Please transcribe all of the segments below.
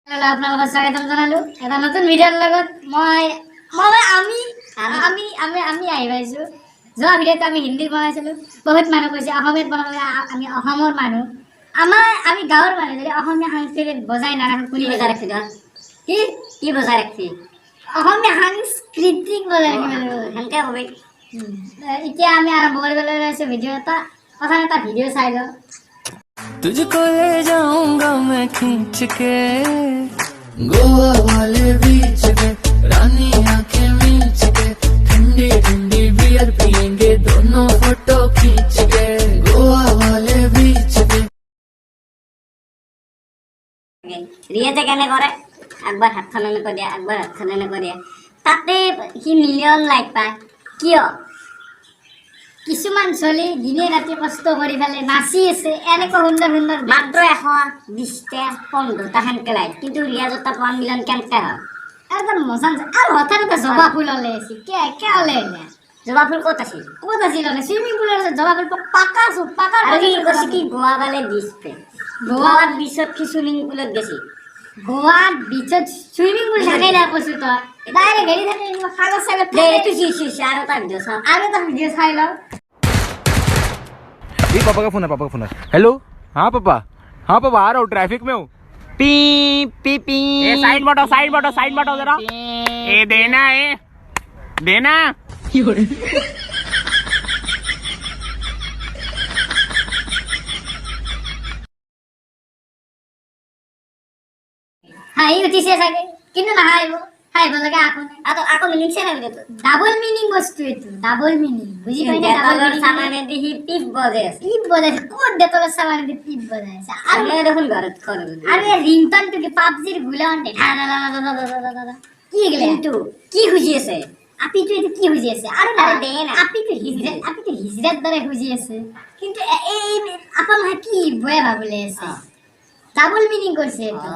আপোনালোকক স্বাগতম জনালো এটা নতুন ভিডিঅ'ৰ লগত মই আমি আমি আমি আমি আহি পাইছোঁ। যোৱা ভিডিঅ'টো আমি হিন্দীত বনাইছিলোঁ, বহুত মানুহ কৈছে অসমীয়াত বনাবলৈ। আমি অসমৰ মানুহ, আমি গাঁৱৰ মানুহ, যদি অসমীয়া সংস্কৃতি বজাই নাৰাখোঁ কোনে বজাই ৰাখিব? কি বজাই ৰাখিবি? অসমীয়া সাংস্কৃতিক বজাই ৰাখিব সেনেকৈ হবে। এতিয়া আমি আৰম্ভ কৰিবলৈ লৈছোঁ ভিডিঅ' এটা। প্ৰথম এটা ভিডিঅ' চাই লওঁ। तुझको ले जाऊंगा मैं खींच के गोवा वाले बीच पे, रानी आंखें मीच के, ठंडी ठंडी बियर पियेंगे दोनों फोटो खींच के गोवा वाले बीच पे। ৰিয়াতে কেনে কৰে? একবাৰ হাতখন এনেকৈ দিয়ে, একবাৰ হাতখন এনেকৈ দিয়ে, তাতে সি মিলিয়ন লাইক পায়। কিয়? কিছুমান ছোৱালী দিনে ৰাতি কষ্ট কৰি পেলাই নাচি আছে, এনেকুৱা সুন্দৰ সুন্দৰ মাত্ৰ 120টা 15টা সেনেকৈ লাইক, কিন্তু ৰিয়াজত 1 মিলিয়ন কেনেকৈ হয়? একদম মজা নাছে। আৰু হঠাৎ এটা জবা ফুল ওলাই আছে, কিয় ওলাই আহিলে? জবা ফুল ক'ত আছিল? চুইমিং পুলৰ জবা ফুল পাকা আৰু কি কৈছে কি গোৱা গালে বিচ পে, গোৱাৰ বিচত কি চুইমিং পুলত গেছি? গোৱাৰ বিচত চুইমিং পুল থাকে না কৈছো তই, ডাইৰেক্ট হেৰি থাকে কাগজ চাগজ এইটো আৰু এটা ভিডিঅ' চাই লওঁ। ये पापा का फोन है। हेलो, हाँ पापा आ रहा हूँ, ट्रैफिक में हूँ। पी पी पी साइड बटो जरा। ए देना হাঁহি উঠিছে চাগে, কিন্তু নাহাঁহিব, হাঁহিব লাগে আকৌ মিনিং চাই না। ডাবল মিনিং বস্তু এইটো, ডাবল মিনিং বুজি পাই না? ডাবল সামানে দি পিপ বজাইছে কোন দেতলৰ সামানে দি পিপ বজাইছে। আৰু দেখোন ঘৰত কৰে আৰু এই ৰিংটনটো কি পাবজিৰ গুলান দে কি গলে এইটো কি খুজি আছে? আপিটো এইটো কি খুজি আছে? আৰু দে না, আপিটো হিজৰাত দৰে খুজি আছে, কিন্তু এই আপন কি বয়া ভাবলে আছে। ডাবল মিনিং কৰিছে এইটো।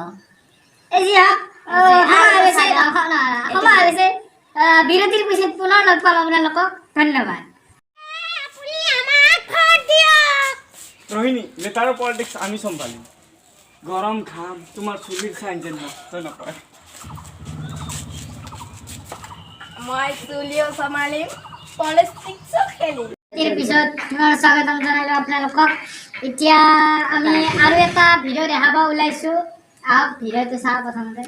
এই যে বিৰতিৰ পিছত পুনৰ লগ পাম আপোনালোকক। ধন্যবাদ। रोहिणी नेतारो पॉलिटिक्स आम्ही संभाळी, गरम घाम তোমাৰ চুলিৰ চাইন নষ্ট নকৰে। মই চুলিও চম্ভালিম, পলিটিক্সো খেলিম। বিৰতিৰ পিছত পুনৰ স্বাগতম জনালো আপোনালোকক। এতিয়া আমি আৰু এটা ভিডিঅ' দেখাব ওলাইছোঁ। আহক ভিডিঅ'টো চাওঁ প্ৰথমতে।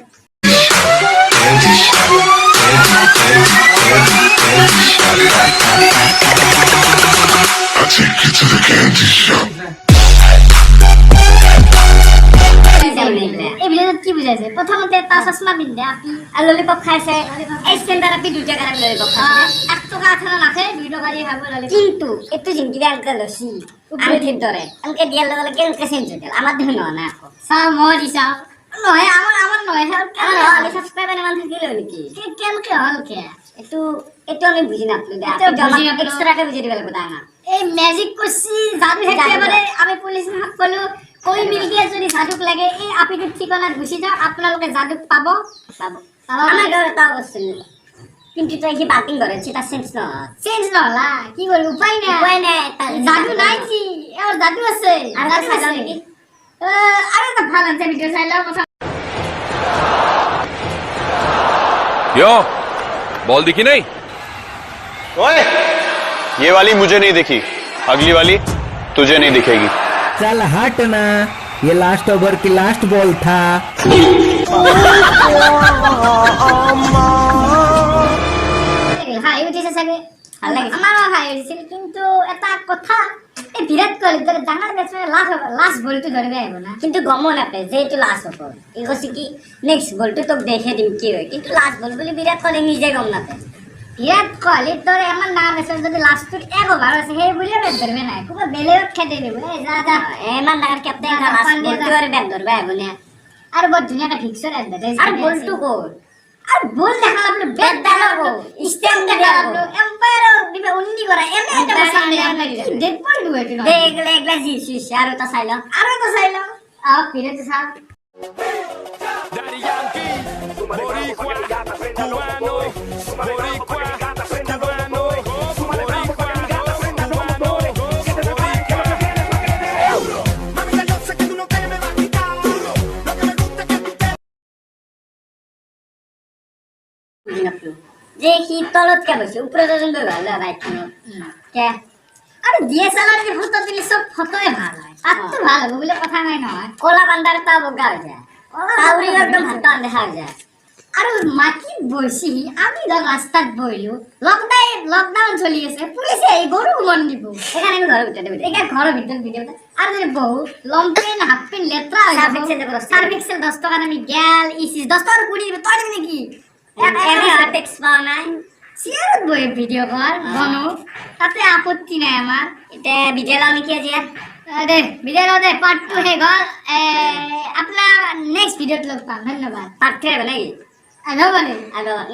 এই ভিডিঅ'টোত কি বুজাইছে? প্ৰথমতে এটা চশমা পিন্ধে আপি আৰু ললিপপ খাইছে। এই চেণ্টাৰ আপি 2 টাকা ললিপপ খাইছে, 1 টকা 18 নাখে, 2 টকা দি খাব ললিপপ। কিন্তু এইটো জিন্দিৰে আনকাল লছি আঙুঠিৰ দৰে এনেকৈ দিয়াৰ লগে লগে কেনেকৈ চেঞ্জ হৈ গ'ল? আমাৰ দেখোন নহয় না। আকৌ চাওঁ মই দি চাওঁ, নহয় আমাৰ নহয়, আমি ছাবস্ক্ৰাইবাৰ ইমান থাকিলে নেকি? কেনেকৈ হ'ল? এইটো আমি বুজি নাপালোঁ দে, এক্সট্ৰাকে বুজি দিব লাগিব ডাঙৰ। এই মেজিক কৰিছি যাদু একেবাৰে আমি পুলিচ ক'লো কৈ মিলকে যদি যাদুক লাগে এই আপিটোৰ ঠিকনাত গুচি যাওক, আপোনালোকে যাদুক পাব। আমাৰ ঘৰত এটা বস্তু, কিন্তু তই সি বাল্টিং ঘৰত তাৰ চেঞ্জ নহলা কি কৰিম? উপায় নাই, যাদু নাই যি এবাৰ যাদু আছে। আৰু এটা ভাল আছে ভিডিঅ' চাই লওঁ। यो बॉल दिखी नहीं? ओए, ये वाली मुझे नहीं दिखी, अगली वाली तुझे नहीं दिखेगी। चल हट ना, ये लास्ट ओवर की लास्ट बॉल था। হাঁহি উঠিছে চাগে, আমাৰো হাঁহি উঠিছিল। কিন্তু এটা কথা, এই বিৰাট কোহলিৰ দৰে ডাঙৰ বেটছমেনে লাষ্ট বলটো ধৰিব আহিব না, কিন্তু গমো নাপায় যে এইটো লাষ্ট হ'ব। এই কৈছে কি নেক্সট বলটো তোক দেখে দিম কি হয়, কিন্তু লাষ্ট বল বুলি বিৰাট কোহলি নিজে গম নাপায়। বিৰাট কোহলিৰ দৰে আমাৰ ডাঙৰ বেটছমেন যদি লাষ্টটোত 1 অভাৰ আছে সেই বুলিও বেট ধৰিব নাই, কোনোবা বেলেগত খেদি দিব। ইমান ডাঙৰ কেপ্টেইন বেট ধৰিব আহিব নে? আৰু বৰ ধুনীয়াকৈ ফিক্সৰ এডভাৰটাইজ আৰু বলটো ক'ত? আৰু বল দেখাল আপনি ব্যাট দেখাব, স্ট্যাম্প দেখাব, এম্পায়ার দিবে উন্নি করা, এমন একটা সামনে আপনি দেখবল দুই এটা এগলা জি আর তো চাইলাম ফিরে তো যে সি তলত কে বসে উপরে যখন বই ভালো বাইক কে আর ডিএসএলআর যে ফটো দিলে সব ফটোই ভালো হয় আর তো ভালো বলে কথা নাই নয় কলা বান্দার তা বগা হয়ে যায় তাউরি একদম হাত দেখা যায় আর মাটি বসি আমি ধর রাস্তাত বইলো লকডাউন চলি আছে পুলিশে এই গরু মন দিব এখানে আমি ঘরের ভিতরে এখানে ঘরের ভিতরে ভিডিও আর যে বহু লম্পেন হাফ পেন লেত্রা সার্ভিক্সেল 10 টাকা আমি গ্যাল ইসিস 10 টাকা কুড়ি দিব তোর নাকি এনে আর্টেক্স পাও নাই সিয়ার বই ভিডিও কর বনো তাতে আপত্তি নাই আমার এটা ভিডিও আমি কি আছে দে ভিডিও দে পার্ট 2 হে গল আপনার নেক্সট ভিডিও লোক পান ধন্যবাদ পার্ট 3 হবে নাকি আগো বলে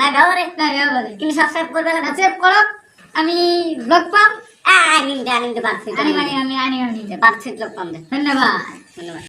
না গাও রে কিন্তু সাবস্ক্রাইব করবে না সাবস্ক্রাইব করো আমি ব্লগ পাম আনি পার্ট 3 আমি পার্ট 3 লোক পাম ধন্যবাদ